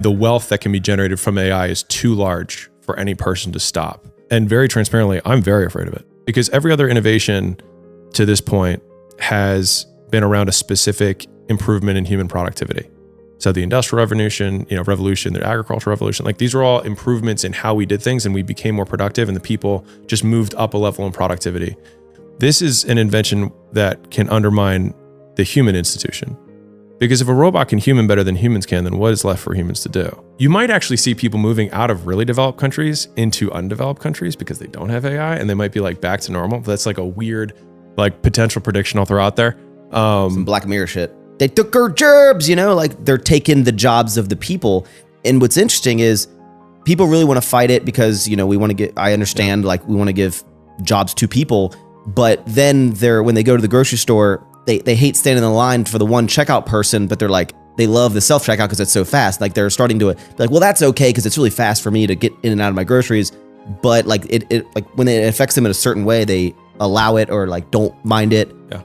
the wealth that can be generated from AI is too large for any person to stop. And very transparently, I'm very afraid of it because every other innovation to this point has been around a specific improvement in human productivity. So the industrial revolution, the agricultural revolution, like these are all improvements in how we did things and we became more productive and the people just moved up a level in productivity. This is an invention that can undermine the human institution. Because if a robot can human better than humans can, then what is left for humans to do? You might actually see people moving out of really developed countries into undeveloped countries because they don't have AI and they might be like back to normal. That's like a weird like potential prediction I'll throw out there. Some Black Mirror shit. They took our jobs, like they're taking the jobs of the people. And what's interesting is people really want to fight it because, we want to get, I understand, like we want to give jobs to people, but then when they go to the grocery store, they hate standing in the line for the one checkout person, but they're like, they love the self-checkout because it's so fast. Like they're starting to be like, well, that's okay because it's really fast for me to get in and out of my groceries. But like it like when it affects them in a certain way, they allow it or like don't mind it. Yeah.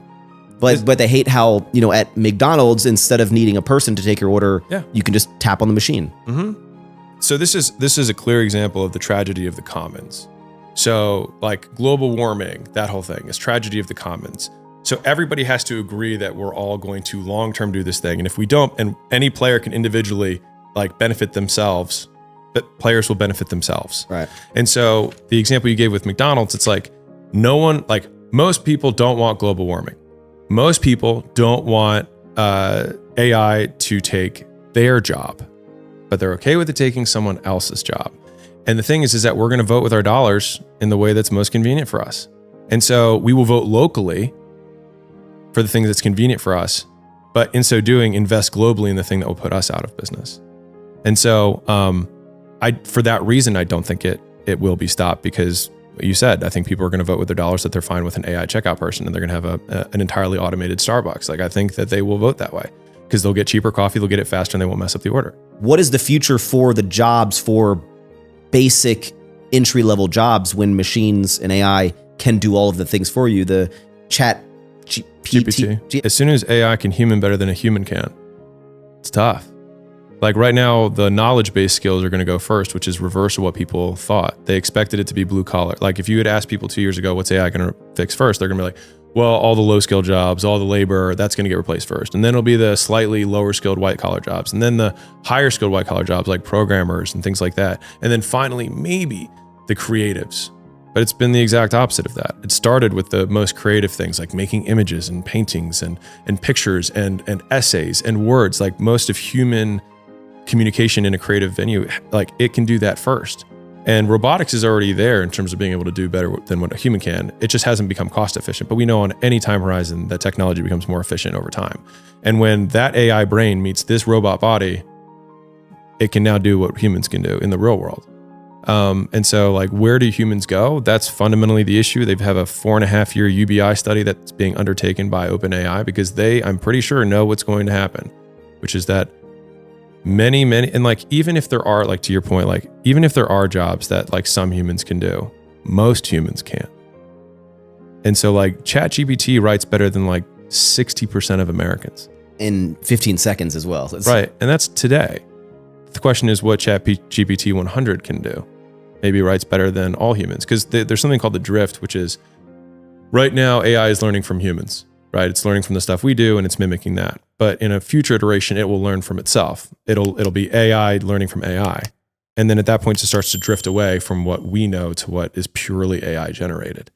But they hate how, at McDonald's, instead of needing a person to take your order, you can just tap on the machine. Mm-hmm. So this is a clear example of the tragedy of the commons. So like global warming, that whole thing is tragedy of the commons. So everybody has to agree that we're all going to long-term do this thing. And if we don't, and any player can individually like benefit themselves, but players will benefit themselves. Right. And so the example you gave with McDonald's, it's like most people don't want global warming. Most people don't want AI to take their job, but they're okay with it taking someone else's job. And the thing is that we're going to vote with our dollars in the way that's most convenient for us. And so we will vote locally for the thing that's convenient for us, but in so doing, invest globally in the thing that will put us out of business. And so for that reason, I don't think it will be stopped because you said, I think people are going to vote with their dollars that they're fine with an AI checkout person and they're going to have an entirely automated Starbucks. Like I think that they will vote that way because they'll get cheaper coffee, they'll get it faster, and they won't mess up the order. What is the future for the jobs for basic entry-level jobs when machines and AI can do all of the things for you? The Chatgpt. As soon as AI can human better than a human can, it's tough. Like right now, the knowledge-based skills are going to go first, which is reverse of what people thought. They expected it to be blue collar. Like if you had asked people 2 years ago, what's AI going to fix first? They're going to be like, well, all the low skill jobs, all the labor, that's going to get replaced first. And then it'll be the slightly lower skilled white collar jobs. And then the higher skilled white collar jobs like programmers and things like that. And then finally, maybe the creatives. But it's been the exact opposite of that. It started with the most creative things like making images and paintings and pictures and essays and words. Like most of human communication in a creative venue, like it can do that first. And robotics is already there in terms of being able to do better than what a human can. It just hasn't become cost efficient. But we know on any time horizon that technology becomes more efficient over time. And when that AI brain meets this robot body, it can now do what humans can do in the real world. And so like, where do humans go? That's fundamentally the issue. They have a 4.5-year UBI study that's being undertaken by OpenAI because they, I'm pretty sure, know what's going to happen, which is that many, and like, even if there are, like, to your point, like, even if there are jobs that like some humans can do, most humans can't. And so like ChatGPT writes better than like 60% of Americans. In 15 seconds as well. Right. And that's today. The question is what ChatGPT 100 can do. Maybe it writes better than all humans because there's something called the drift, which is right now AI is learning from humans, right? It's learning from the stuff we do and it's mimicking that. But in a future iteration, it will learn from itself. It'll be AI learning from AI. And then at that point, it starts to drift away from what we know to what is purely AI generated.